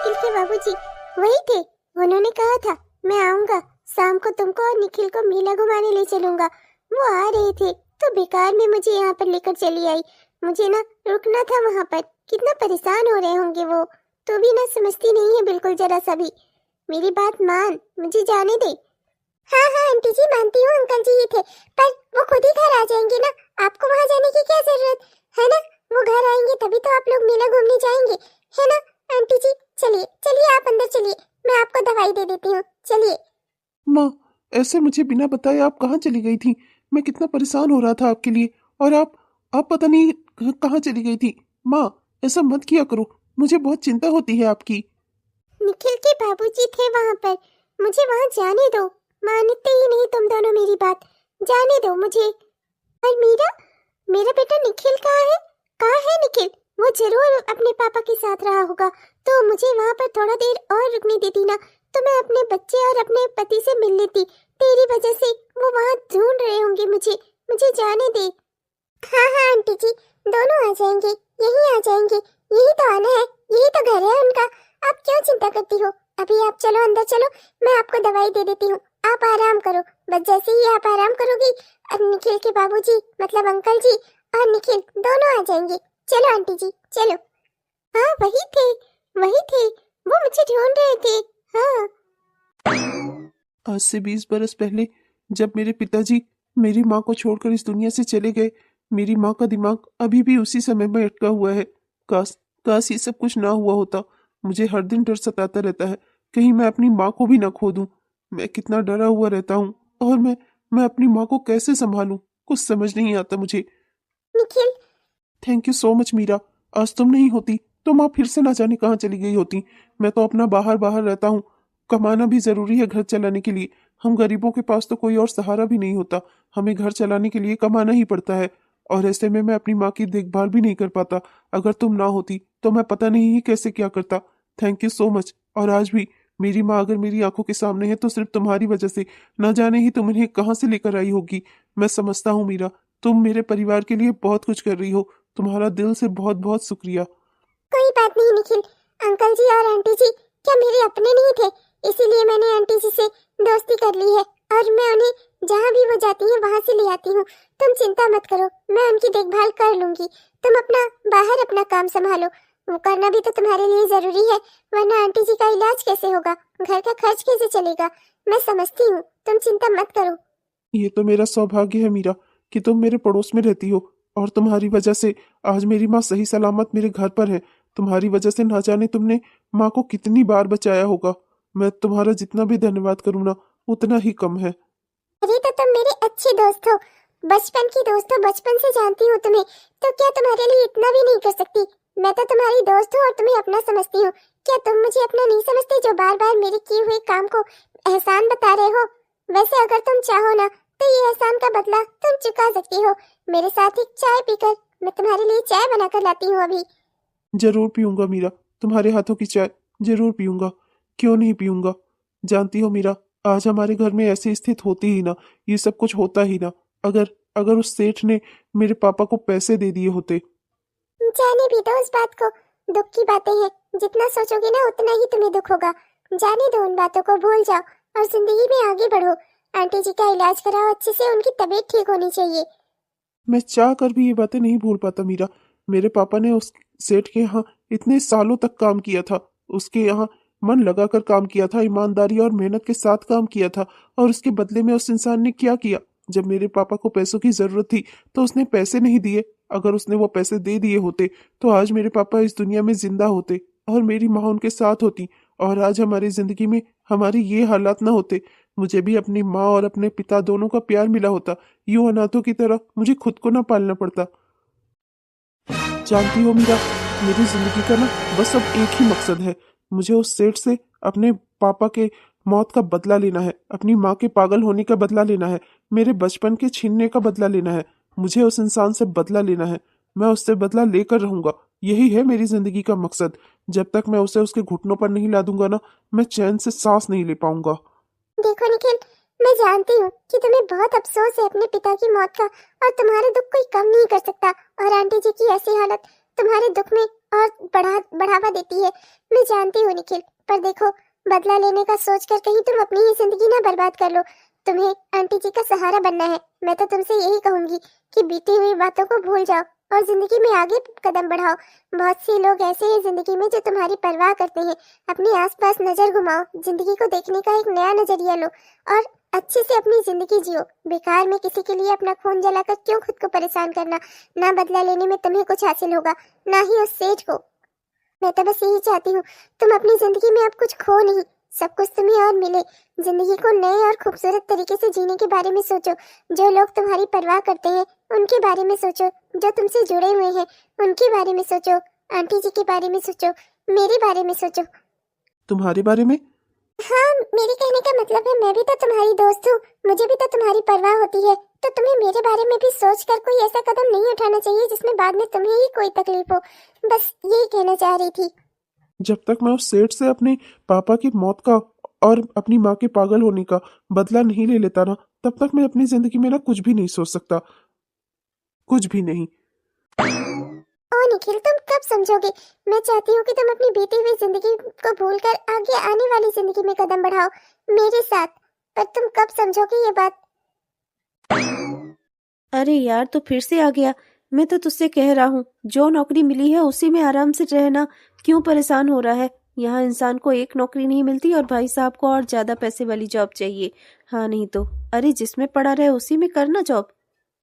निखिल के बाबूजी वही थे। उन्होंने कहा था मैं आऊंगा शाम को, तुमको और निखिल को मेला घुमाने ले चलूंगा। वो आ रहे थे तो बेकार में मुझे यहाँ पर लेकर चली आई। मुझे ना रुकना था वहाँ पर। कितना परेशान हो रहे होंगे वो, तो भी ना समझती नहीं है बिल्कुल जरा सा भी। मेरी बात मान, मुझे जाने दे। हाँ हाँ आंटी जी मानती हूँ, अंकल जी ही थे, पर वो खुद ही घर आ जाएंगे ना, आपको वहाँ जाने की क्या जरूरत है ना। वो घर आएंगे तभी तो आप लोग मेला घूमने जाएंगे, है ना आंटी जी। चलिए चलिए आप अंदर चलिए, मैं आपको दवाई दे देती हूँ, चलिए। माँ, ऐसे मुझे बिना बताए आप कहाँ चली गई थी? मैं कितना परेशान हो रहा था आपके लिए, और आप पता नहीं कहाँ चली गई थी। माँ, ऐसा मत किया करो, मुझे बहुत चिंता होती है आपकी। निखिल के बाबूजी थे वहाँ पर, मुझे वहाँ जाने दो। मानते ही नहीं तुम दोनों मेरी बात, जाने दो मुझे। और मेरा बेटा निखिल कहाँ है? कहाँ है निखिल? वो जरूर अपने पापा के साथ रहा होगा, तो मुझे वहाँ पर थोड़ा देर और रुकने देती ना, तो मैं अपने बच्चे और अपने पति से मिल लेती। तेरी वजह से वो वहाँ ढूंढ रहे होंगे मुझे जाने दे। हाँ हाँ आंटी जी, दोनों आ जाएंगे, यहीं आ जाएंगे, यही तो आना है, यही तो घर है उनका। आप क्यों चिंता करती हो? अभी आप चलो अंदर चलो, मैं आपको दवाई दे देती हूँ, आप आराम करो। बस जैसे ही आप आराम करोगी, निखिल के बाबूजी मतलब अंकल जी और निखिल दोनों आ जाएंगे। चलो आंटी जी चलो। हाँ वही थे, वो मुझे ढूंढ रहे थे। हाँ आज से 20 बरस पहले जब मेरे पिताजी मेरी माँ को छोड़कर इस दुनिया से चले गए, मेरी माँ का दिमाग अभी भी उसी समय में अटका हुआ है। काश काश ये सब कुछ ना हुआ होता। मुझे हर दिन डर सताता रहता है, कहीं मैं अपनी माँ को भी ना खो दूं। मैं कितना डरा हुआ रहता हूँ, और मैं अपनी माँ को कैसे संभालूं, कुछ समझ नहीं आता मुझे। Nikhil. Thank you so much Meera. आज तुम नहीं होती तो माँ फिर से ना जाने कहाँ चली गई होती। मैं तो अपना बाहर बाहर रहता हूँ। कमाना भी जरूरी है घर चलाने के लिए। हम गरीबों के पास तो कोई और सहारा भी नहीं होता, हमें घर चलाने के लिए कमाना ही पड़ता है। और ऐसे में मैं अपनी माँ की देखभाल भी नहीं कर पाता। अगर तुम ना होती तो मैं पता नहीं कैसे क्या करता। Thank you so much. और आज भी मेरी माँ अगर मेरी आंखों के सामने है तो सिर्फ तुम्हारी वजह से। न जाने ही तुम इन्हें कहाँ से लेकर आई होगी। मैं समझता हूँ मीरा, तुम मेरे परिवार के लिए बहुत कुछ कर रही हो। तुम्हारा दिल से बहुत बहुत शुक्रिया। कोई बात नहीं निखिल, अंकल जी और आंटी जी क्या मेरे अपने नहीं थे? इसीलिए मैंने आंटी जी से दोस्ती कर ली है, और मैं उन्हें जहाँ भी वो जाती हैं वहाँ से ले आती हूँ। तुम चिंता मत करो, मैं उनकी देखभाल कर लूंगी। तुम अपना बाहर अपना काम संभालो, वो करना भी तो तुम्हारे लिए जरूरी है, वरना आंटी जी का इलाज कैसे होगा, घर का खर्च कैसे चलेगा। मैं समझती हूँ, तुम चिंता मत करो। ये तो मेरा सौभाग्य है मीरा कि तुम मेरे पड़ोस में रहती हो, और तुम्हारी वजह से आज मेरी माँ सही सलामत मेरे घर पर है। तुम्हारी वजह से ना जाने तुमने माँ को कितनी बार बचाया होगा। मैं तुम्हारा जितना भी धन्यवाद करूँ ना, उतना ही कम है। अरे तो तुम मेरे अच्छे दोस्त हो, बचपन की दोस्त हो, बचपन से जानती हूँ तुम्हें, तो क्या तुम्हारे लिए इतना भी नहीं कर सकती? मैं तो तुम्हारी दोस्त हूँ और तुम्हें अपना समझती हूँ। क्या तुम मुझे अपना नहीं समझते जो बार बार मेरे किए हुए काम को एहसान बता रहे हो? वैसे अगर तुम चाहो ना तो ये एहसान का बदला तुम चुका सकती हो। मेरे साथ एक चाय पीकर, मैं तुम्हारे लिए चाय बनाकर लाती हूँ अभी। जरूर पीऊंगा मीरा, तुम्हारे हाथों की चाय जरूर पीऊंगा। क्यों नहीं पीऊंगा। जानती हो मीरा, आज हमारे घर में ऐसी स्थिति होती ही ना, ये सब कुछ होता ही ना, अगर अगर उस सेठ ने मेरे पापा को पैसे दे दिए होते। जाने भी दो उस बात को, दुख की बातें हैं, जितना सोचोगे ना उतना ही तुम्हें दुख होगा। जाने दो उन बातों को, भूल जाओ और जिंदगी में आगे बढ़ो। आंटी जी का इलाज कराओ अच्छे से, उनकी तबीयत ठीक होनी चाहिए। मैं चाह कर भी ये बातें नहीं भूल पाता मीरा। मेरे पापा ने उस सेठ के यहाँ इतने सालों तक काम किया था, उसके यहाँ मन लगाकर काम किया था, ईमानदारी और मेहनत के साथ काम किया था। और उसके बदले में उस इंसान ने क्या किया? जब मेरे पापा को पैसों की जरूरत थी तो उसने पैसे नहीं दिए। अगर उसने वो पैसे दे दिए होते तो आज मेरे पापा इस दुनिया में जिंदा होते, और मेरी माँ उनके साथ होती, और आज हमारी जिंदगी में हमारे ये हालात ना होते। मुझे भी अपनी माँ और अपने पिता दोनों का प्यार मिला होता। यूं अनाथों की तरह मुझे खुद को ना पालना पड़ता। जानती हो मीरा, मेरी जिंदगी का ना बस अब एक ही मकसद है। मुझे उस सेठ से अपने पापा के मौत का बदला लेना है, अपनी माँ के पागल होने का बदला लेना है, मेरे बचपन के छीनने का बदला लेना है। मुझे उस इंसान से बदला लेना है। मैं उससे बदला लेकर रहूंगा, यही है मेरी जिंदगी का मकसद। जब तक मैं उसे उसके घुटनों पर नहीं ला दूंगा ना, मैं चैन से सांस नहीं ले पाऊंगा। देखो निखिल, मैं जानती हूँ कि तुम्हें बहुत अफसोस है अपने पिता की मौत का, और तुम्हारा दुख कोई कम नहीं कर सकता। और आंटी जी की ऐसी हालत तुम्हारे दुख में और बढ़ावा देती है। मैं जानती हूँ निखिल, पर देखो, बदला लेने का सोचकर कहीं तुम अपनी ही जिंदगी ना बर्बाद कर लो। तुम्हें आंटी जी का सहारा बनना है। मैं तो तुमसे यही कहूंगी कि बीती हुई बातों को भूल जाओ और जिंदगी में आगे कदम बढ़ाओ। बहुत से लोग ऐसे हैं जिंदगी में जो तुम्हारी परवाह करते हैं। अपने आसपास नजर घुमाओ, जिंदगी को देखने का एक नया नजरिया लो और अच्छे से अपनी जिंदगी जियो। बेकार में किसी के लिए अपना खून जलाकर क्यों खुद को परेशान करना। ना बदला लेने में तुम्हें कुछ हासिल होगा, ना ही उस सेठ को। मैं तो बस यही चाहती हूँ तुम अपनी जिंदगी में अब कुछ खो नहीं, सब कुछ तुम्हें और मिले। जिंदगी को नए और खूबसूरत तरीके से जीने के बारे में सोचो। जो लोग तुम्हारी परवाह करते हैं उनके बारे में सोचो, जो तुमसे जुड़े हुए हैं उनके बारे में सोचो, आंटी जी के बारे में सोचो, मेरे बारे में सोचो। तुम्हारे बारे में? हाँ, मेरे कहने का मतलब है मैं भी तो तुम्हारी दोस्त हूँ, मुझे भी तो तुम्हारी परवाह होती है। तो तुम्हें मेरे बारे में भी सोचकर कोई ऐसा कदम नहीं उठाना चाहिए जिसमें बाद में तुम्हें ही कोई तकलीफ हो। बस यही कहना चाह रही थी। जब तक मैं उस सेठ से अपने पापा की मौत का और अपनी माँ के पागल होने का बदला नहीं ले लेता ना, तब तक मैं अपनी जिंदगी में ना कुछ भी नहीं सोच सकता, कुछ भी नहीं। ओ निखिल, तुम कब समझोगे? मैं चाहती हूँ कि तुम अपनी बीती हुई जिंदगी को भूलकर आगे आने वाली जिंदगी में कदम बढ़ाओ मेरे साथ। पर तुम कब समझोगे ये बात? अरे यार, तो फिर से आ गया। मैं तो तुझसे कह रहा हूँ, जो नौकरी मिली है उसी में आराम से रहना, क्यों परेशान हो रहा है? यहाँ इंसान को एक नौकरी नहीं मिलती और भाई साहब को और ज्यादा पैसे वाली जॉब चाहिए। हाँ नहीं तो अरे जिसमें पड़ा रहे उसी में करना जॉब।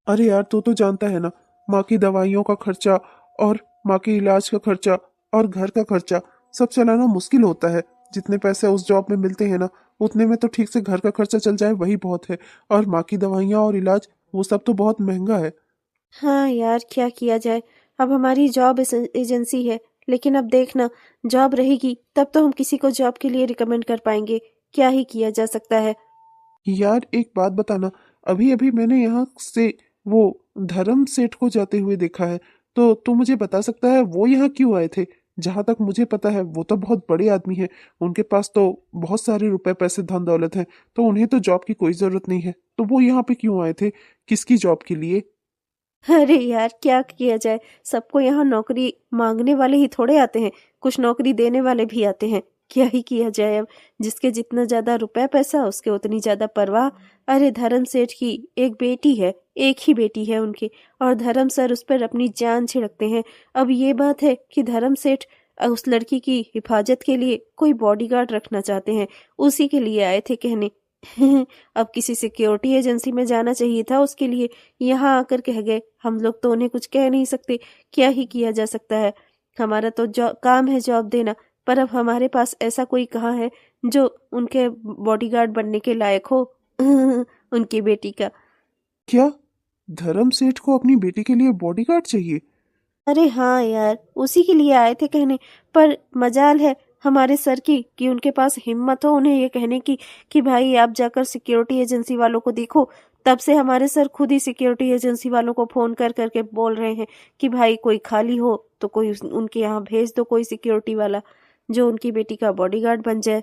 अरे यार, तू तो जानता है ना, माँ की दवाइयों का खर्चा और माँ के इलाज का खर्चा और घर का खर्चा सब चलाना मुश्किल होता है। जितने पैसे उस जॉब में मिलते हैं ना, उतने में तो ठीक से घर का खर्चा चल जाए वही बहुत है। और माँ की दवाइयाँ और इलाज वो सब तो बहुत महंगा है। हाँ यार, क्या किया जाए। अब हमारी जॉब एजेंसी है, लेकिन अब देखना, जॉब रहेगी तब तो हम किसी को जॉब के लिए रिकमेंड कर पाएंगे। क्या ही किया जा सकता है। यार एक बात बताना, अभी अभी मैंने यहाँ से वो धर्म सेठ को जाते हुए देखा है, तो तू मुझे बता सकता है वो यहाँ क्यों आए थे? जहां तक मुझे पता है वो तो बहुत बड़े आदमी हैं, उनके पास तो बहुत सारे रुपए पैसे धन दौलत है, तो उन्हें तो जॉब की कोई जरूरत नहीं है। तो वो यहाँ पे क्यों आए थे? किसकी जॉब के लिए? अरे यार, क्या किया जाए। सबको यहाँ नौकरी मांगने वाले ही थोड़े आते हैं, कुछ नौकरी देने वाले भी आते हैं। क्या ही किया जाए अब। जिसके जितना ज्यादा रुपया पैसा उसके उतनी ज्यादा परवाह। अरे धर्म सेठ की एक बेटी है, एक ही बेटी है उनकी, और धर्म सर उस पर अपनी जान छिड़कते हैं। अब ये बात है कि धर्म सेठ उस लड़की की हिफाजत के लिए कोई बॉडीगार्ड रखना चाहते हैं। उसी के लिए आए थे कहने। अब किसी सिक्योरिटी एजेंसी में जाना चाहिए था उसके लिए, यहाँ आकर कह गए। हम लोग तो उन्हें कुछ कह नहीं सकते, क्या ही किया जा सकता है। हमारा तो काम है जॉब देना, पर अब हमारे पास ऐसा कोई कहाँ है जो उनके बॉडीगार्ड बनने के लायक हो। उनकी बेटी का। क्या धर्म सेठ को अपनी बेटी के लिए बॉडीगार्ड चाहिए? अरे हाँ यार, उसी के लिए आए थे कहने। पर मजाल है हमारे सर की कि उनके पास हिम्मत हो उन्हें ये कहने की कि भाई आप जाकर सिक्योरिटी एजेंसी वालों को देखो। तब से हमारे सर खुद ही सिक्योरिटी एजेंसी वालों को फोन कर करके बोल रहे हैं कि भाई कोई खाली हो तो कोई उनके यहाँ भेज दो, कोई सिक्योरिटी वाला जो उनकी बेटी का बॉडीगार्ड बन जाए।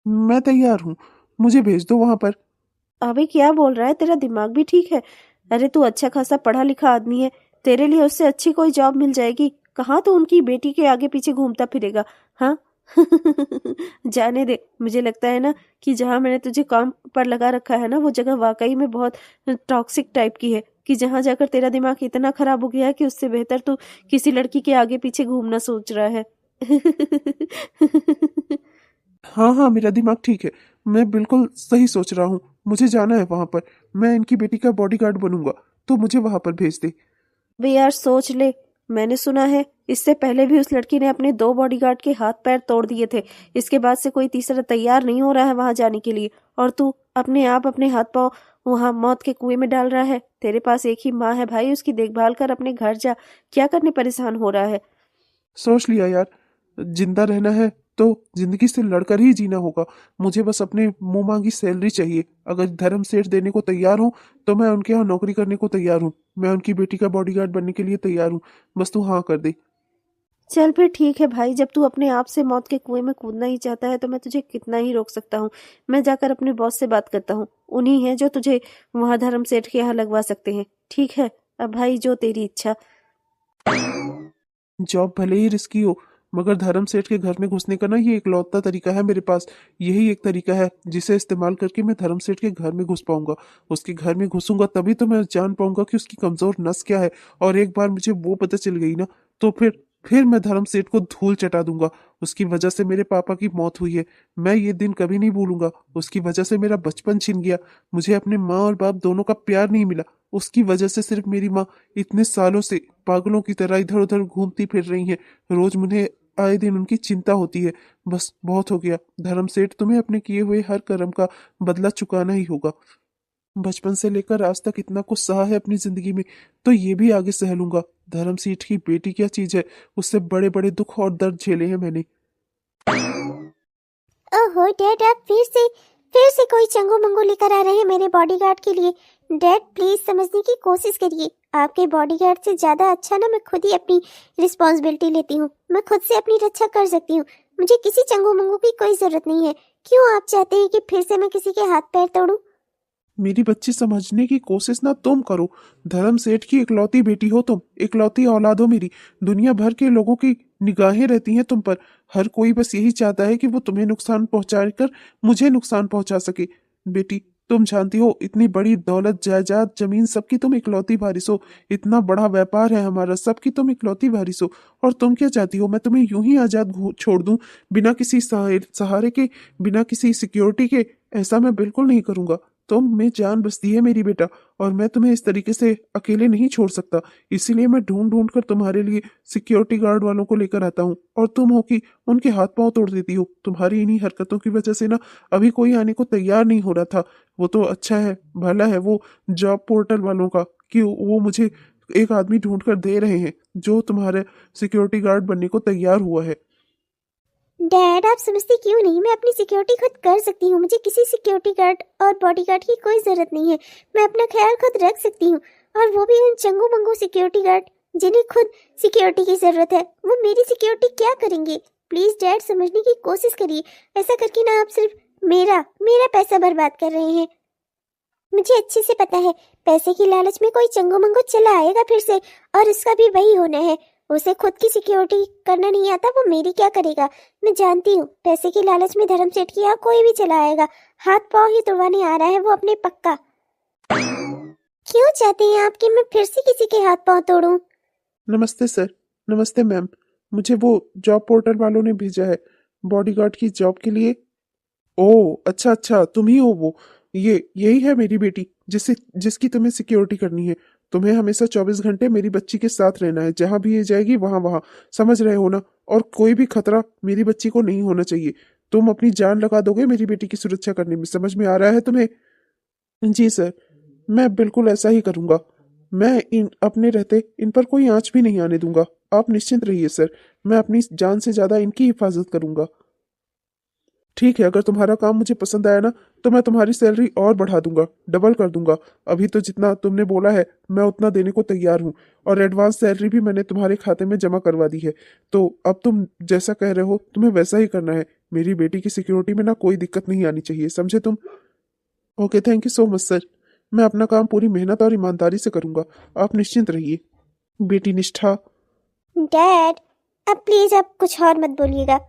मैं तैयार हूँ, मुझे भेज दो वहां पर। अबे क्या बोल रहा है, तेरा दिमाग भी ठीक है? अरे तू अच्छा खासा पढ़ा लिखा आदमी है, तेरे लिए उससे अच्छी कोई जॉब मिल जाएगी। कहाँ तू उनकी बेटी के आगे पीछे घूमता फिरेगा? हाँ। जाने दे। मुझे लगता है ना कि जहाँ मैंने तुझे काम पर लगा रखा है ना, वो जगह वाकई में बहुत टॉक्सिक टाइप की है, कि जहाँ जाकर तेरा दिमाग इतना खराब हो गया है कि उससे बेहतर तू किसी लड़की के आगे पीछे घूमना सोच रहा है। हाँ हाँ, मेरा दिमाग ठीक है, मैं बिल्कुल सही सोच रहा हूँ। मुझे जाना है वहां पर, मैं इनकी बेटी का बॉडीगार्ड बनूंगा, तो मुझे वहां पर भेज दे। वे यार सोच ले, मैंने सुना है इससे पहले भी उस लड़की ने अपने 2 बॉडीगार्ड के हाथ पैर तोड़ दिए थे। इसके बाद से कोई तीसरा तैयार नहीं हो रहा है वहां जाने के लिए, और तू अपने आप अपने हाथ पांव वहां मौत के कुएं में डाल रहा है। तेरे पास एक ही माँ है भाई, उसकी देखभाल कर, अपने घर जा। क्या करने परेशान हो रहा है? सोच लिया यार, जिंदा रहना है तो जिंदगी से लड़कर ही जीना होगा। मुझे बस अपने मुंह मांगी सैलरी चाहिए। अगर धर्म सेठ देने को तैयार हो तो मैं उनके यहाँ नौकरी करने को तैयार हूँ, मैं उनकी बेटी का बॉडीगार्ड बनने के लिए तैयार हूँ। बस तू हाँ कर दे। चल फिर ठीक है भाई, जब तू अपने आप से मौत के कुएं में कूदना ही चाहता है तो मैं तुझे कितना ही रोक सकता हूँ। मैं जाकर अपने बॉस से बात करता हूँ, उन्हीं हैं जो तुझे वहां धर्म सेठ के यहाँ लगवा सकते हैं। ठीक है, अब भाई जो तेरी इच्छा। जॉब भले ही रिस्की हो, मगर धर्म सेठ के घर में घुसने का ना ये इकलौता तरीका है मेरे पास। यही एक तरीका है जिसे इस्तेमाल करके मैं धर्म सेठ के घर में घुस पाऊंगा। उसके घर में घुसूंगा तभी तो मैं जान पाऊंगा कि उसकी कमजोर नस क्या है। और एक बार मुझे वो पता चल गई ना, तो फिर मैं धर्म सेठ को धूल चटा दूंगा। उसकी वजह से मेरे पापा की मौत हुई है, मैं ये दिन कभी नहीं भूलूंगा। उसकी वजह से मेरा बचपन छिन गया, मुझे अपने माँ और बाप दोनों का प्यार नहीं मिला। उसकी वजह से सिर्फ मेरी माँ इतने सालों से पागलों की तरह इधर उधर घूमती फिर रही है। रोज मुझे आए दिन उनकी चिंता होती है। बस बहुत हो गया धर्म सेठ, तुम्हें अपने किए हुए हर कर्म का बदला चुकाना ही होगा। बचपन से लेकर आज तक इतना कुछ सहा है अपनी जिंदगी में, तो ये भी आगे सह लूंगा। धर्म सेठ की बेटी क्या चीज है, उससे बड़े बड़े दुख और दर्द झेले हैं मैंने। ओहो डैड, आप फिर से कोई चंगू मंगू लेकर आ रहे हैं मेरे बॉडीगार्ड के लिए। डैड प्लीज समझने की कोशिश करिए, आपके बॉडीगार्ड से ज्यादा अच्छा ना मैं खुद ही अपनी रिस्पॉन्सिबिलिटी लेती हूँ। मैं खुद से अपनी रक्षा कर सकती हूँ, मुझे किसी चंगू मंगू की कोई जरूरत नहीं है। क्यों आप चाहते हैं कि फिर से मैं किसी के हाथ पैर तोड़ूं? मेरी बच्ची समझने की कोशिश ना तुम करो। धर्म सेठ की इकलौती बेटी हो तुम, इकलौती औलाद हो मेरी। दुनिया भर के लोगों की निगाहें रहती हैं तुम पर। हर कोई बस यही चाहता है कि वो तुम्हें नुकसान पहुंचाकर मुझे नुकसान पहुंचा सके। बेटी तुम जानती हो, इतनी बड़ी दौलत जायदाद जमीन सबकी तुम इकलौती वारिस हो। इतना बड़ा व्यापार है हमारा, सबकी तुम इकलौती वारिस हो। और तुम क्या चाहती हो, मैं तुम्हें यूं ही आजाद छोड़ दूं बिना किसी सहारे के, बिना किसी सिक्योरिटी के? ऐसा मैं बिल्कुल नहीं करूंगा। तुम में जान बसती है मेरी बेटा, और मैं तुम्हें इस तरीके से अकेले नहीं छोड़ सकता। इसीलिए मैं ढूंढ ढूंढ कर तुम्हारे लिए सिक्योरिटी गार्ड वालों को लेकर आता हूँ, और तुम हो कि उनके हाथ पांव तोड़ देती हो। तुम्हारी इन्हीं हरकतों की वजह से ना अभी कोई आने को तैयार नहीं हो रहा था। वो तो अच्छा है, भला है वो जॉब पोर्टल वालों का कि वो मुझे एक आदमी ढूंढ कर दे रहे हैं जो तुम्हारे सिक्योरिटी गार्ड बनने को तैयार हुआ है। डैड आप समझते क्यों नहीं, मैं अपनी सिक्योरिटी खुद कर सकती हूँ। मुझे किसी सिक्योरिटी गार्ड और बॉडीगार्ड की कोई जरूरत नहीं है। मैं अपना ख्याल खुद रख सकती हूँ, और वो भी उन चंगू मंगू सिक्योरिटी गार्ड जिन्हें खुद सिक्योरिटी की जरूरत है। वो मेरी सिक्योरिटी क्या करेंगे? प्लीज डैड समझने की कोशिश करिए। ऐसा करके ना आप सिर्फ मेरा मेरा पैसा बर्बाद कर रहे हैं। मुझे अच्छे से पता है पैसे की लालच में कोई चंगू मंगू चला आएगा फिर से, और उसका भी वही होना है। उसे खुद की सिक्योरिटी करना नहीं आता, वो मेरी क्या करेगा? मैं जानती हूँ पैसे की लालच में धर्म सेठ के यहाँ कोई भी चला आएगा। हाथ पांव ही तुड़वाने आ रहा है वो अपने, पक्का। क्यों चाहते हैं आप कि मैं फिर से किसी के हाथ पांव तोड़ूं? नमस्ते सर। नमस्ते मैम। मुझे वो जॉब पोर्टल वालों ने भेजा है बॉडीगार्ड की जॉब के लिए। ओह अच्छा अच्छा, तुम ही हो वो। यही है मेरी बेटी जिसकी तुम्हें सिक्योरिटी करनी है। तुम्हें हमेशा 24 घंटे मेरी बच्ची के साथ रहना है, जहां भी ये जाएगी वहां वहां। समझ रहे हो ना? और कोई भी खतरा मेरी बच्ची को नहीं होना चाहिए। तुम अपनी जान लगा दोगे मेरी बेटी की सुरक्षा करने में, समझ में आ रहा है तुम्हें? जी सर, मैं बिल्कुल ऐसा ही करूंगा। मैं इन अपने रहते इन पर कोई आंच भी नहीं आने दूंगा। आप निश्चिंत रहिए सर, मैं अपनी जान से ज्यादा इनकी हिफाजत करूंगा। ठीक है, अगर तुम्हारा काम मुझे पसंद आया ना, तो मैं तुम्हारी सैलरी और बढ़ा दूंगा, डबल कर दूंगा। अभी तो जितना तुमने बोला है मैं उतना देने को तैयार हूँ, और एडवांस सैलरी भी मैंने तुम्हारे खाते में जमा करवा दी है। तो अब तुम जैसा कह रहे हो तुम्हें वैसा ही करना है। मेरी बेटी की सिक्योरिटी में ना कोई दिक्कत नहीं आनी चाहिए, समझे तुम? Okay, thank you so much sir. मैं अपना काम पूरी मेहनत और ईमानदारी से करूंगा, आप निश्चिंत रहिए। बेटी निष्ठा। डैड अब प्लीज आप कुछ और मत बोलिएगा।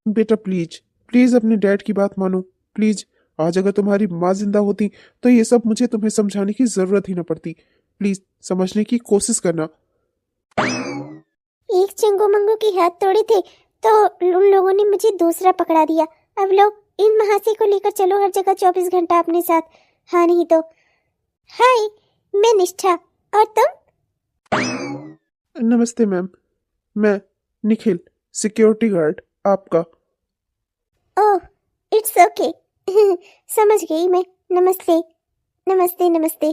बेटा प्लीज प्लीज अपने डैड की बात मानो, प्लीज। आज अगर तुम्हारी माँ जिंदा होती तो ये सब मुझे तुम्हें समझाने की जरूरत ही न पड़ती। प्लीज समझने की कोशिश करना। एक चंगू मंगू की हाथ तोड़े थे तो उन लोगों ने मुझे दूसरा पकड़ा दिया। अब लोग इन महाशय को लेकर चलो हर जगह 24 घंटा अपने साथ। हाँ नहीं तो। हाय, मैं निष्ठा, और तुम? नमस्ते मैम, मैं निखिल, सिक्योरिटी गार्ड आपका। ओह इट्स ओके समझ गई मैं। नमस्ते नमस्ते नमस्ते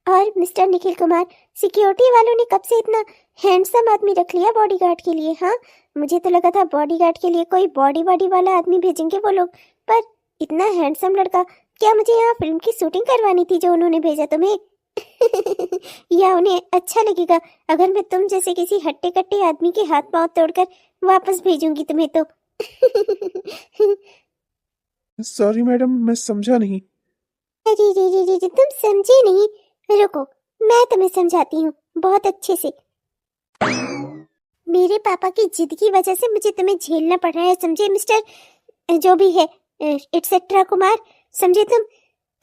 और मिस्टर निखिल कुमार, सिक्योरिटी वालों ने कब से इतना हैंडसम आदमी रख लिया बॉडीगार्ड के लिए? हाँ, मुझे तो लगा था बॉडीगार्ड के लिए कोई बॉडी बॉडी वाला आदमी भेजेंगे वो लोग, पर इतना हैंडसम लड़का। क्या मुझे यहाँ फिल्म की शूटिंग करवानी थी जो उन्होंने भेजा तुम्हें? या उन्हें अच्छा लगेगा अगर मैं तुम जैसे किसी हट्टे कट्टे आदमी के हाथ पांव तोड़कर वापस भेजूंगी तुम्हें तो? सॉरी मैडम, मैं समझा नहीं। अरे रे रे रे रे, तुम समझे नहीं? रुको, मैं तुम्हें समझाती हूँ बहुत अच्छे से। मेरे पापा की जिद की वजह से मुझे तुम्हें झेलना पड़ रहा है, समझे मिस्टर जो भी है एटसेट्रा कुमार, समझे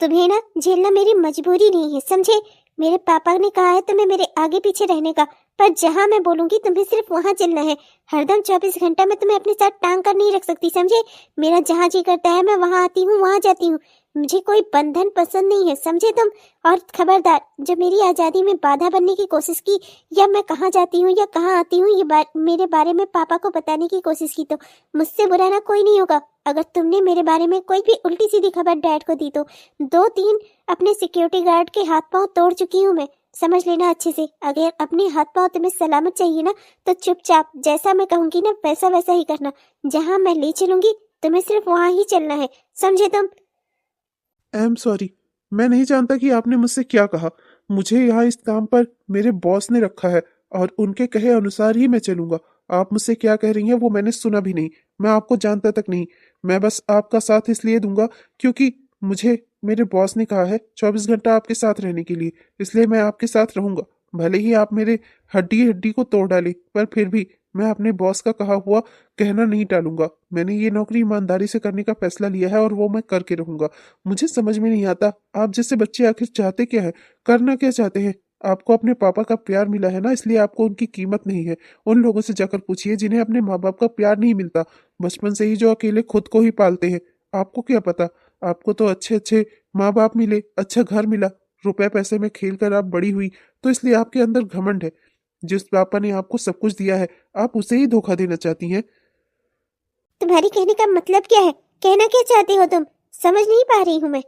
तुम्हें ना झेलना मेरी मजबूरी नहीं है, समझे। मेरे पापा ने कहा है तुम्हें मेरे आगे पीछे रहने का, पर जहां मैं बोलूंगी तुम्हें सिर्फ वहां चलना है। हरदम 24 घंटा मैं तुम्हें अपने साथ टांग कर नहीं रख सकती, समझे। मेरा जहां जी करता है मैं वहां आती हूँ, वहां जाती हूँ। मुझे कोई बंधन पसंद नहीं है, समझे तुम। और खबरदार, जब मेरी आजादी में बाधा बनने की कोशिश की, या मैं कहाँ जाती हूँ या कहाँ आती हूँ ये मेरे बारे में पापा को बताने की कोशिश की, तो मुझसे बुरा ना कोई नहीं होगा। अगर तुमने मेरे बारे में कोई भी उल्टी सीधी खबर डैड को दी तो 2-3 अपने सिक्योरिटी गार्ड के हाथ पांव तोड़ चुकी हूँ मैं, समझ लेना अच्छे से। अगर अपने हाथ पांव तुम्हें सलामत चाहिए ना, तो चुपचाप जैसा मैं कहूंगी ना वैसा ही करना। जहां मैं ले चलूंगी तुम्हें सिर्फ वहां ही चलना है, समझे तुम। आई एम सॉरी, मैं नहीं जानता कि आपने मुझसे क्या कहा। मुझे यहाँ इस काम पर मेरे बॉस ने रखा है और उनके कहे अनुसार ही मैं चलूंगा। आप मुझसे क्या कह रही हैं वो मैंने सुना भी नहीं, मैं आपको जानता तक नहीं। मैं बस आपका साथ इसलिए दूंगा क्योंकि मुझे मेरे बॉस ने कहा है 24 घंटा आपके साथ रहने के लिए, इसलिए मैं आपके साथ रहूंगा। भले ही आप मेरे हड्डी हड्डी को तोड़ डाले, पर फिर भी मैं अपने बॉस का कहा हुआ कहना नहीं टालूंगा। मैंने ये नौकरी ईमानदारी से करने का फैसला लिया है और वो मैं करके रहूंगा। मुझे समझ में नहीं आता आप जैसे बच्चे आखिर चाहते क्या है, करना क्या चाहते हैं। आपको अपने पापा का प्यार मिला है ना, इसलिए आपको उनकी कीमत नहीं है। उन लोगों से जाकर पूछिए जिन्हें अपने माँ बाप का प्यार नहीं मिलता, बचपन से ही जो अकेले खुद को ही पालते हैं। आपको क्या पता, आपको तो अच्छे अच्छे माँ बाप मिले, अच्छा घर मिला, रुपए पैसे में खेल कर आप बड़ी हुई, तो इसलिए आपके अंदर घमंड है। जिस पापा ने आपको सब कुछ दिया है आप उसे ही धोखा देना चाहती हैं। तुम्हारी कहने का मतलब क्या है, कहना क्या चाहते हो तुम, समझ नहीं पा रही हूँ मैं।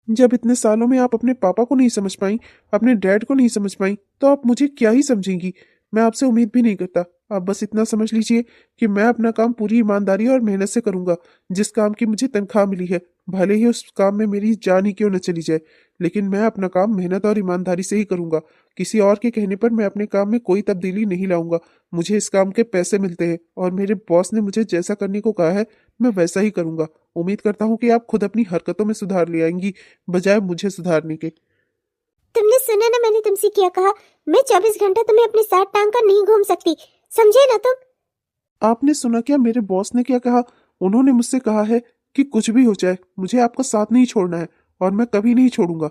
जब इतने सालों में आप अपने पापा को नहीं समझ पाई, अपने डैड को नहीं समझ पाई, तो आप मुझे क्या ही समझेंगी। मैं आपसे उम्मीद भी नहीं करता। आप बस इतना समझ लीजिए कि मैं अपना काम पूरी ईमानदारी और मेहनत से करूंगा। जिस काम की मुझे तनख्वाह मिली है, भले ही उस काम में मेरी जान ही क्यों न चली जाए, लेकिन मैं अपना काम मेहनत और ईमानदारी से ही करूंगा। किसी और के कहने पर मैं अपने काम में कोई तब्दीली नहीं लाऊंगा। मुझे इस काम के पैसे मिलते हैं और मेरे बॉस ने मुझे जैसा करने को कहा है मैं वैसा ही करूंगा। उम्मीद करता हूँ कि आप खुद अपनी हरकतों में सुधार ले आएंगी, बजाय मुझे सुधारने के। तुमने सुना ना मैंने तुमसे क्या कहा, मैं 24 घंटा तुम्हें अपने साथ टांग कर नहीं घूम सकती, समझे ना तुम। आपने सुना क्या मेरे बॉस ने क्या कहा? उन्होंने मुझसे कहा है कि कुछ भी हो जाए मुझे आपका साथ नहीं छोड़ना है, और मैं कभी नहीं छोड़ूंगा।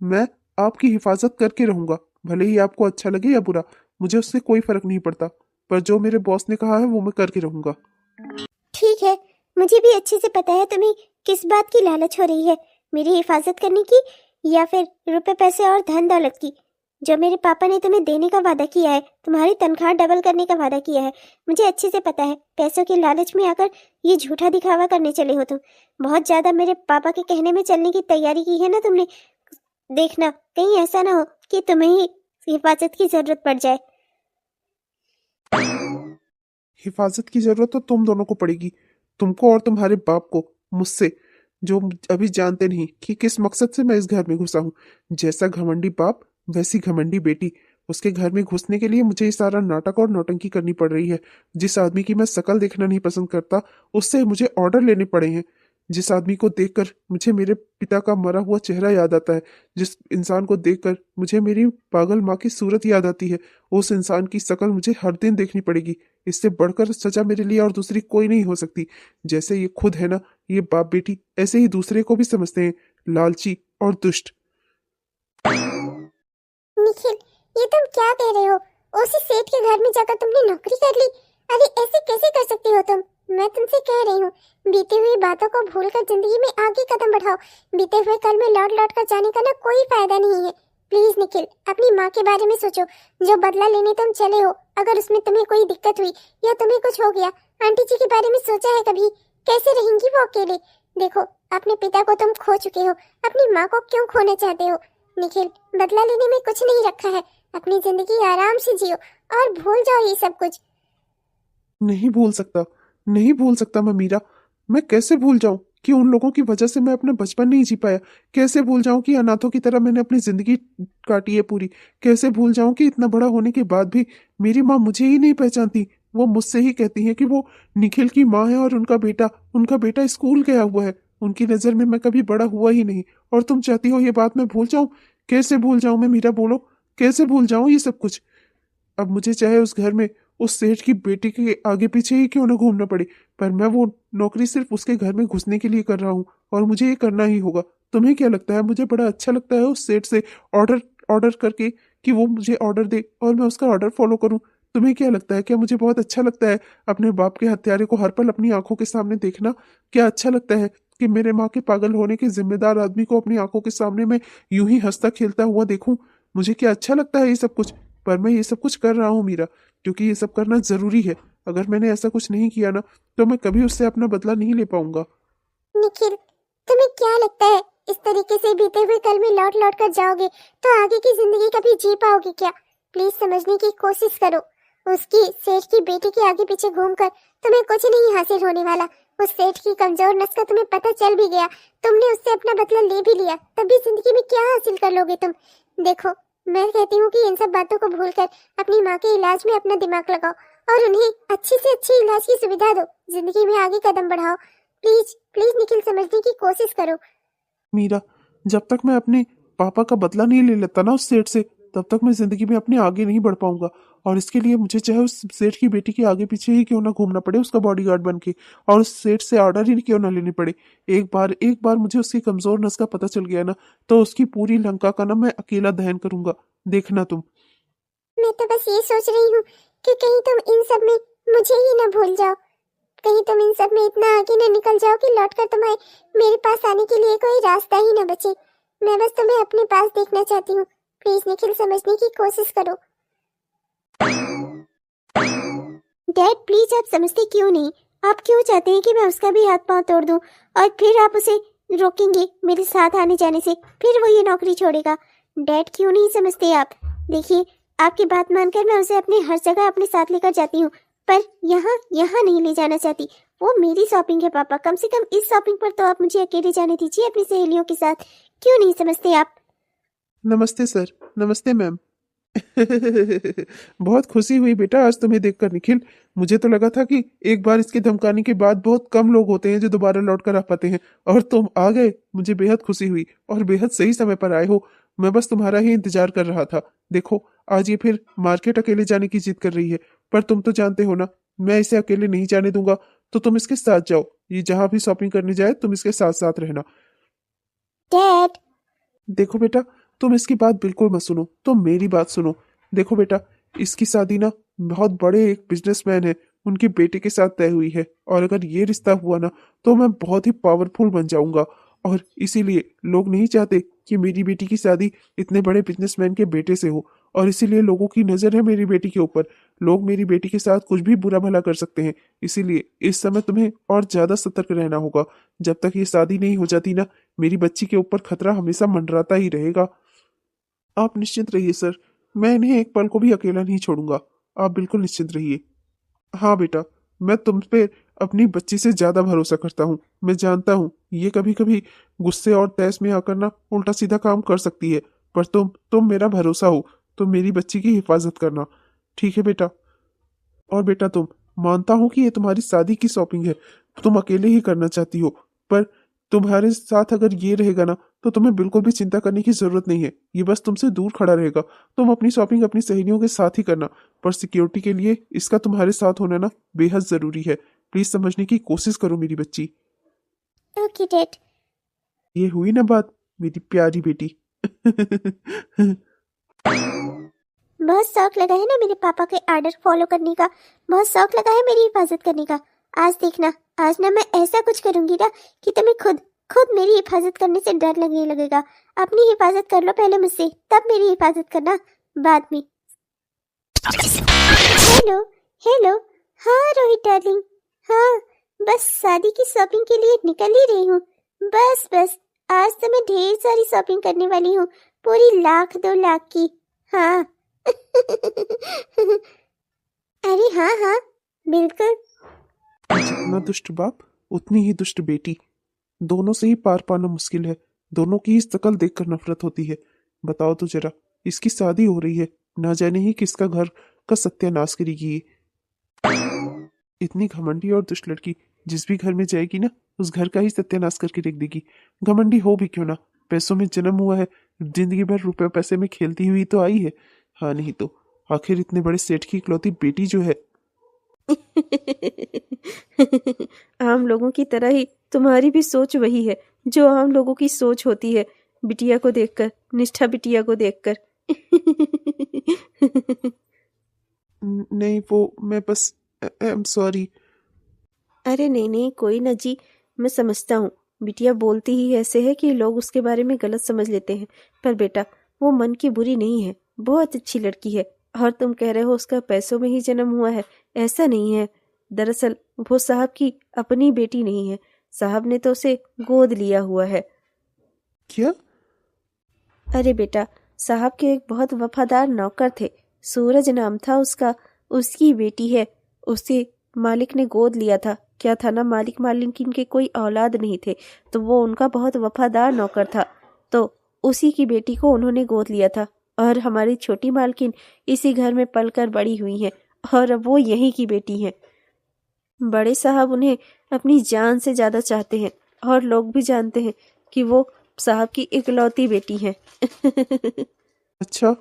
मैं आपकी हिफाजत करके रहूंगा, भले ही आपको अच्छा लगे या बुरा, मुझे उससे कोई फर्क नहीं पड़ता। पर जो मेरे बॉस ने कहा है वो मैं करके रहूंगा। ठीक है, मुझे भी अच्छे से पता है तुम्हें किस बात की लालच हो रही है, मेरी हिफाजत करने की या फिर रुपए पैसे और धन दौलत की। जो मेरे पापा ने तुम्हें देने का वादा किया है, तुम्हारी तनख्वाह डबल करने का वादा किया है, मुझे अच्छे से पता है। पैसों के लालच में आकर ये झूठा दिखावा करने चले हो तुम। बहुत ज्यादा मेरे पापा के कहने में चलने की तैयारी की है ना तुमने। देखना कहीं ऐसा ना हो कि तुम्हें ही हिफाजत की जरूरत पड़ जाए। हिफाजत की जरूरत तो तुम दोनों को पड़ेगी, तुमको और तुम्हारे बाप को, मुझसे, जो अभी जानते नहीं कि किस मकसद से मैं इस घर में घुसा हूँ। जैसा घमंडी बाप वैसी घमंडी बेटी। उसके घर में घुसने के लिए मुझे ये सारा नाटक और नौटंकी करनी पड़ रही है। जिस आदमी की मैं शकल देखना नहीं पसंद करता, उससे मुझे ऑर्डर लेने पड़े हैं। जिस आदमी को देखकर मुझे मेरे पिता का मरा हुआ चेहरा याद आता है, जिस इंसान को देखकर मुझे मेरी पागल माँ की सूरत याद आती है, उस इंसान की शकल मुझे हर दिन देखनी पड़ेगी। इससे बढ़कर सजा मेरे लिए और दूसरी कोई नहीं हो सकती। जैसे ये खुद है ना, ये बाप बेटी, ऐसे ही दूसरे को भी समझते हैं, लालची और दुष्ट। निखिल, ये तुम क्या कह रहे हो? उसी सेठ के घर में जाकर तुमने नौकरी कर ली? अरे ऐसे कैसे कर सकती हो तुम? मैं तुमसे कह रही हूँ, बीती हुई बातों को भूलकर जिंदगी में आगे कदम बढ़ाओ। बीते हुए कल में लौट लौट कर जाने का ना कोई फायदा नहीं है। प्लीज निखिल, अपनी माँ के बारे में सोचो। जो बदला लेने तुम चले हो, अगर उसमें तुम्हें कोई दिक्कत हुई या तुम्हें कुछ हो गया, आंटी जी के बारे में सोचा है कभी? कैसे रहेंगी वो अकेले? देखो, अपने पिता को तुम खो चुके हो, अपनी माँ को क्यों खोना चाहते हो? निखिल, बदला लेने में कुछ नहीं रखा है। अपनी जिंदगी आराम से जियो और भूल जाओ ये सब कुछ। नहीं भूल सकता, नहीं भूल सकता मैं मीरा। मैं कैसे भूल जाऊं कि उन लोगों की वजह से मैं अपना बचपन नहीं जी पाया। कैसे भूल जाऊं कि अनाथों की तरह मैंने अपनी जिंदगी काटी है पूरी। कैसे भूल जाऊं कि इतना बड़ा होने के बाद भी मेरी माँ मुझे ही नहीं पहचानती। वो मुझसे ही कहती है कि वो निखिल की माँ है और उनका बेटा स्कूल गया हुआ है। उनकी नजर में मैं कभी बड़ा हुआ ही नहीं, और तुम चाहती हो ये बात मैं भूल जाऊं? कैसे भूल जाऊं मैं मीरा, बोलो कैसे भूल जाऊं ये सब कुछ? अब मुझे चाहे उस घर में उस सेठ की बेटी के आगे पीछे ही क्यों ना घूमना पड़े, पर मैं वो नौकरी सिर्फ उसके घर में घुसने के लिए कर रहा हूँ और मुझे ये करना ही होगा। तुम्हें क्या लगता है मुझे बड़ा अच्छा लगता है उस सेठ से ऑर्डर ऑर्डर करके कि वो मुझे ऑर्डर दे और मैं उसका ऑर्डर फॉलो करूं? तुम्हें क्या लगता है, क्या मुझे बहुत अच्छा लगता है अपने बाप के हत्यारे को हर पल अपनी आंखों के सामने देखना? क्या अच्छा लगता है कि मेरे माँ के पागल होने के जिम्मेदार आदमी को अपनी आंखों के सामने मैं यूं ही हंसता खेलता हुआ देखूं? मुझे क्या अच्छा लगता है ये सब कुछ? पर मैं ये सब कुछ कर रहा हूँ मीरा, क्योंकि ये सब करना जरूरी है। अगर मैंने ऐसा कुछ नहीं किया ना, तो मैं कभी उससे अपना बदला नहीं ले पाऊंगा। निखिल, तुम्हें क्या लगता है इस तरीके से बीते हुए कल में लौट लौट कर जाओगे तो आगे की जिंदगी कभी जी पाओगे क्या? प्लीज समझने की कोशिश करो। उसकी सेठ की बेटी के आगे पीछे घूमकर तुम्हें कुछ नहीं हासिल होने वाला। उस सेठ की कमजोर नस का तुम्हें पता चल भी गया, तुमने उससे अपना बदला ले भी लिया, तब भी जिंदगी में क्या हासिल कर लोगे तुम? देखो, मैं कहती हूँ कि इन सब बातों को भूलकर अपनी माँ के इलाज में अपना दिमाग लगाओ और उन्हें अच्छी से अच्छी इलाज की सुविधा दो। जिंदगी में आगे कदम बढ़ाओ। प्लीज प्लीज निखिल, समझने की कोशिश करो। मीरा, जब तक मैं अपने पापा का बदला नहीं ले लेता ना उस सेठ से, तब तक मैं जिंदगी में अपने आगे नहीं बढ़ पाऊंगा। और इसके लिए मुझे चाहे उस सेठ की बेटी के आगे पीछे ही क्यों ना घूमना पड़े उसका बॉडीगार्ड बन के, और उस सेठ से ऑर्डर ही क्यों ना लेने पड़े। एक बार मुझे उसकी कमजोर नस का पता चल गया ना, तो उसकी पूरी लंका का ना मैं अकेला दहन करूंगा, देखना तुम। मैं तो बस ये सोच रही हूँ कि कहीं तुम इन सब में मुझे ही ना भूल जाओ, कहीं तुम इन सब में इतना आगे न निकल जाओ कि लौटकर तुम्हें मेरे पास आने के लिए कोई रास्ता ही न बचे। मैं बस तुम्हें अपने पास देखना चाहती हूँ। प्लीज निखिल, समझने की कोशिश करो। डैड प्लीज, आप समझते क्यों नहीं? आप क्यों चाहते हैं कि मैं उसका भी हाथ पांव तोड़ दूं और फिर आप उसे रोकेंगे मेरे साथ आने जाने से, फिर वो ये नौकरी छोड़ेगा? डैड क्यों नहीं समझते आप? देखिए, आपकी बात मानकर मैं उसे अपनी हर जगह अपने साथ लेकर जाती हूँ, पर यहाँ यहाँ नहीं ले जाना चाहती। वो मेरी शॉपिंग है पापा, कम से कम इस शॉपिंग पर तो आप मुझे अकेले जाने दीजिए अपनी सहेलियों के साथ। क्यों नहीं समझते आप? नमस्ते सर। नमस्ते मैम। बहुत खुशी हुई बेटा आज तुम्हें देखकर निखिल। मुझे तो लगा था कि एक बार इसके धमकाने के बाद बहुत कम लोग होते हैं जो दोबारा लौट कर आ पाते हैं, और तुम आ गए। मुझे बेहद खुशी हुई और बेहद सही समय पर आए हो। मैं बस तुम्हारा ही इंतजार कर रहा था। देखो, आज ये फिर मार्केट अकेले जाने की जिद कर रही है, पर तुम तो जानते हो ना, मैं इसे अकेले नहीं जाने दूंगा। तो तुम इसके साथ जाओ, ये जहां भी शॉपिंग करने जाए तुम इसके साथ साथ रहना। डैड। देखो बेटा, तुम इसकी बात बिल्कुल मत सुनो, तुम मेरी बात सुनो। देखो बेटा, इसकी शादी ना बहुत बड़े एक बिजनेसमैन है उनके बेटे के साथ तय हुई है, और अगर ये रिश्ता हुआ ना, तो मैं बहुत ही पावरफुल बन जाऊंगा। और इसीलिए लोग नहीं चाहते कि मेरी बेटी की शादी इतने बड़े बिजनेसमैन के बेटे से हो, और इसीलिए लोगों की नजर है मेरी बेटी के ऊपर। लोग मेरी बेटी के साथ कुछ भी बुरा भला कर सकते हैं, इसीलिए इस समय तुम्हें और ज्यादा सतर्क रहना होगा। जब तक ये शादी नहीं हो जाती ना, मेरी बच्ची के ऊपर खतरा हमेशा मंडराता ही रहेगा। आप निश्चिंत रहिए सर, मैं इन्हें एक पल को भी अकेला नहीं छोड़ूंगा। आप बिल्कुल निश्चिंत रहिए। हाँ बेटा, मैं तुम पे अपनी बच्ची से ज्यादा भरोसा करता हूँ। मैं जानता हूँ ये कभी कभी गुस्से और तैस में आकर ना उल्टा सीधा काम कर सकती है, पर तुम मेरा भरोसा हो। तुम मेरी बच्ची की हिफाजत करना, ठीक है बेटा? और बेटा, तुम मानता हूं कि ये तुम्हारी शादी की शॉपिंग है, तुम अकेले ही करना चाहती हो, पर तुम्हारे साथ अगर ये रहेगा ना, तो तुम्हें बिल्कुल भी चिंता करने की जरूरत नहीं है। ये बस तुमसे दूर खड़ा रहेगा। तुम अपनी शॉपिंग अपनी सहेलियों के साथ ही करना, पर सिक्योरिटी के लिए इसका तुम्हारे साथ होना ना बेहद जरूरी है। प्लीज समझने की कोशिश करो मेरी बच्ची। Okay dad. ये हुई ना बात, मेरी प्यारी बेटी। बहुत शौक लगा है ना मेरे पापा के ऑर्डर फॉलो करने का, बहुत शौक लगा है मेरी हिफाजत करने का। आज देखना, आज ना मैं ऐसा कुछ करूंगी ना कि तुम्हें खुद खुद मेरी हिफाजत करने से डर लगने लगेगा। अपनी हिफाजत कर लो पहले मुझसे, तब मेरी हिफाजत करना बाद में। Hello hello. हाँ रोहित डार्लिंग, हाँ बस शादी की शॉपिंग के लिए निकल ही रही हूँ। बस बस, आज तो मैं ढेर सारी शॉपिंग करने वाली हूँ, पूरी 1,00,000-2,00,000 की। हाँ। अरे हाँ हाँ, बिल्कुल। जितना दुष्ट बाप उतनी ही दुष्ट बेटी, दोनों से ही पार पाना मुश्किल है। दोनों की ही शकल देखकर नफरत होती है। बताओ तो जरा, इसकी शादी हो रही है, ना जाने ही किसका घर का सत्यानाश करेगी ये। इतनी घमंडी और दुष्ट लड़की जिस भी घर में जाएगी ना, उस घर का ही सत्यानाश करके रख देगी। घमंडी हो भी क्यों ना, पैसों में जन्म हुआ है, जिंदगी भर रुपए पैसे में खेलती हुई तो आई है। हाँ नहीं तो आखिर इतने बड़े सेठ की इकलौती बेटी जो है। आम लोगों की तरह ही तुम्हारी भी सोच वही है जो आम लोगों की सोच होती है, बिटिया को देखकर, निष्ठा बिटिया को देखकर। नहीं, वो मैं बस आई एम सॉरी। अरे नहीं नहीं, कोई ना जी, मैं समझता हूँ। बिटिया बोलती ही ऐसे है कि लोग उसके बारे में गलत समझ लेते हैं, पर बेटा वो मन की बुरी नहीं है, बहुत अच्छी लड़की है। और तुम कह रहे हो उसका पैसों में ही जन्म हुआ है, ऐसा नहीं है। दरअसल वो साहब की अपनी बेटी नहीं है, साहब ने तो उसे गोद लिया हुआ है। क्या? अरे बेटा, साहब के एक बहुत वफादार नौकर थे, सूरज नाम था उसका, उसकी बेटी है। उसे मालिक ने गोद लिया था। क्या था ना, मालिक मालिकिन के कोई औलाद नहीं थे, तो वो उनका बहुत वफादार नौकर था, तो उसी की बेटी को उन्होंने गोद लिया था। और हमारी छोटी मालकिन इसी घर में पलकर बड़ी हुई हैं, और अब वो यहीं की बेटी हैं। बड़े साहब उन्हें अपनी जान से ज्यादा चाहते हैं, और लोग भी जानते हैं कि वो साहब की इकलौती बेटी हैं। अच्छा,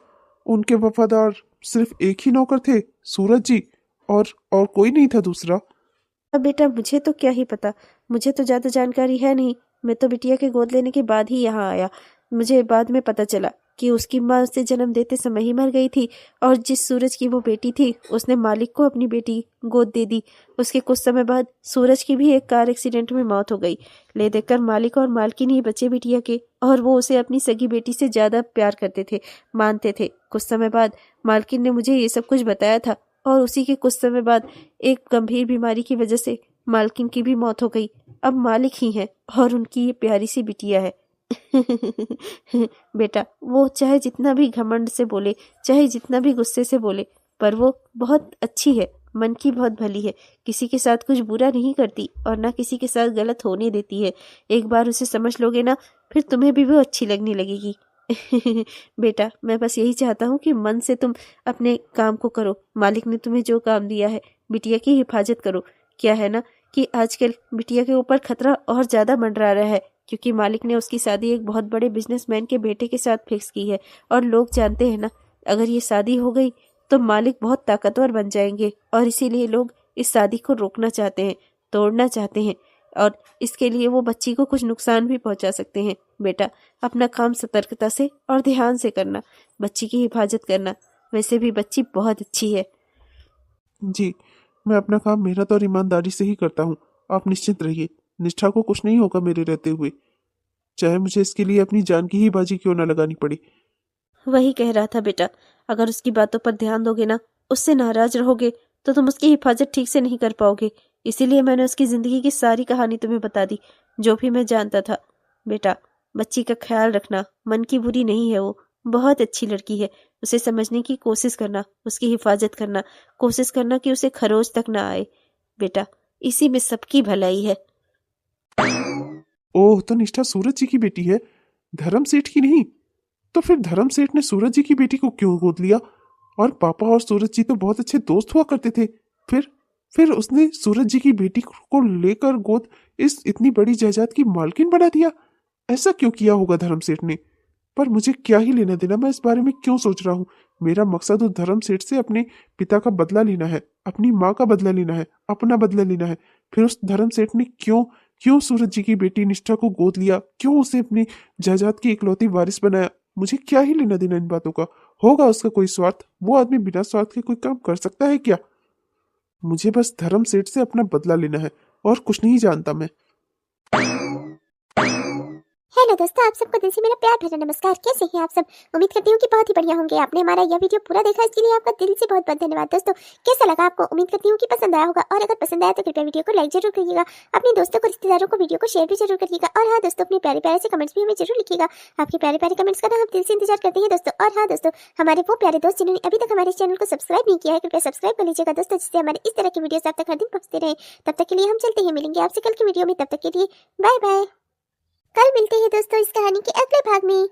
उनके वफादार सिर्फ एक ही नौकर थे, सूरज जी, और कोई नहीं था दूसरा? अब बेटा मुझे तो क्या ही पता, मुझे तो ज्यादा जानकारी है नहीं। मैं तो बिटिया के गोद लेने के बाद ही यहाँ आया। मुझे बाद में पता चला कि उसकी माँ उसे जन्म देते समय ही मर गई थी, और जिस सूरज की वो बेटी थी उसने मालिक को अपनी बेटी गोद दे दी। उसके कुछ समय बाद सूरज की भी एक कार एक्सीडेंट में मौत हो गई। ले देखकर मालिक और मालकिन ही बचे बिटिया के, और वो उसे अपनी सगी बेटी से ज्यादा प्यार करते थे, मानते थे। कुछ समय बाद मालकिन ने मुझे ये सब कुछ बताया था, और उसी के कुछ समय बाद एक गंभीर बीमारी की वजह से मालकिन की भी मौत हो गई। अब मालिक ही है, और उनकी ये प्यारी सी बिटिया है। बेटा वो चाहे जितना भी घमंड से बोले, चाहे जितना भी गुस्से से बोले, पर वो बहुत अच्छी है, मन की बहुत भली है, किसी के साथ कुछ बुरा नहीं करती, और ना किसी के साथ गलत होने देती है। एक बार उसे समझ लोगे ना, फिर तुम्हें भी वो अच्छी लगने लगेगी। बेटा मैं बस यही चाहता हूँ कि मन से तुम अपने काम को करो। मालिक ने तुम्हें जो काम दिया है, बिटिया की हिफाजत करो। क्या है ना कि आजकल बिटिया के ऊपर खतरा और ज्यादा मंडरा रहा है, क्योंकि मालिक ने उसकी शादी एक बहुत बड़े बिजनेसमैन के बेटे के साथ फिक्स की है। और लोग जानते हैं ना, अगर ये शादी हो गई तो मालिक बहुत ताकतवर बन जाएंगे, और इसीलिए लोग इस शादी को रोकना चाहते हैं, तोड़ना चाहते हैं, और इसके लिए वो बच्ची को कुछ नुकसान भी पहुंचा सकते हैं। बेटा अपना काम सतर्कता से और ध्यान से करना, बच्ची की हिफाजत करना। वैसे भी बच्ची बहुत अच्छी है। जी, मैं अपना काम मेहनत और ईमानदारी से ही करता हूँ, आप निश्चिंत रहिए। निष्ठा को कुछ नहीं होगा मेरे रहते हुए, चाहे मुझे इसके लिए अपनी जान की ही बाजी क्यों ना लगानी पड़े। वही कह रहा था बेटा, अगर उसकी बातों पर ध्यान दोगे ना, उससे नाराज रहोगे, तो तुम उसकी हिफाजत ठीक से नहीं कर पाओगे। इसीलिए मैंने उसकी जिंदगी की सारी कहानी तुम्हें बता दी, जो भी मैं जानता था। बेटा बच्ची का ख्याल रखना, मन की बुरी नहीं है वो, बहुत अच्छी लड़की है। उसे समझने की कोशिश करना, उसकी हिफाजत करना, कोशिश करना कि उसे खरोच तक ना आए। बेटा इसी में सबकी भलाई है। ओह, तो निष्ठा सूरज जी की बेटी है, धर्म सेठ की नहीं। तो फिर धर्म सेठ ने सूरज जी की बेटी को क्यों गोद लिया? और पापा और सूरज जी तो बहुत अच्छे दोस्त हुआ करते थे। फिर उसने सूरज जी की बेटी को लेकर गोद इस इतनी बड़ी जायदाद की मालकिन बना दिया। ऐसा क्यों किया होगा धर्म सेठ ने? पर मुझे क्या ही लेना देना, मैं इस बारे में क्यों सोच रहा हूँ। मेरा मकसद उस धर्म सेठ से अपने पिता का बदला लेना है, अपनी माँ का बदला लेना है, अपना बदला लेना है। फिर उस धर्म सेठ ने क्यों क्यों सूरज जी की बेटी निष्ठा को गोद लिया, क्यों उसे अपनी जायदाद की इकलौती वारिस बनाया? मुझे क्या ही लेना देना इन बातों का। होगा उसका कोई स्वार्थ, वो आदमी बिना स्वार्थ के कोई काम कर सकता है क्या? मुझे बस धर्म सेठ से अपना बदला लेना है, और कुछ नहीं जानता मैं। हेलो दोस्तों, आप सबको दिल से मेरा प्यार भरा नमस्कार। कैसे हैं आप सब? उम्मीद करती हूँ कि बहुत ही बढ़िया होंगे। आपने हमारा यह वीडियो पूरा देखा, इसके लिए आपका दिल से बहुत बहुत धन्यवाद। दोस्तों कैसा लगा आपको? उम्मीद करती हूँ कि पसंद आया होगा, और अगर पसंद आया तो कृपया वीडियो को लाइक जरूर करिएगा, अपने दोस्तों को, रिश्तेदारों को वीडियो को शेयर भी जरूर करिएगा। और हाँ दोस्तों, अपने प्यारे प्यारे से कमेंट्स भी हमें जरूर लिखिएगा। आपके प्यारे प्यारे कमेंट्स का हम दिल से इंतजार करते हैं दोस्तों। और हाँ दोस्तों, हमारे वो प्यारे दोस्त जिन्होंने अभी तक हमारे चैनल को सब्सक्राइब नहीं किया है, कृपया सब्सक्राइब कर लीजिएगा दोस्तों, जिससे हमारे इस तरह की वीडियोस आप तक हर दिन पहुंचते रहे। तब तक के लिए हम चलते हैं, मिलेंगे आपसे कल की वीडियो में। तब तक के लिए बाय बाय। कल मिलते हैं दोस्तों इस कहानी के अगले भाग में।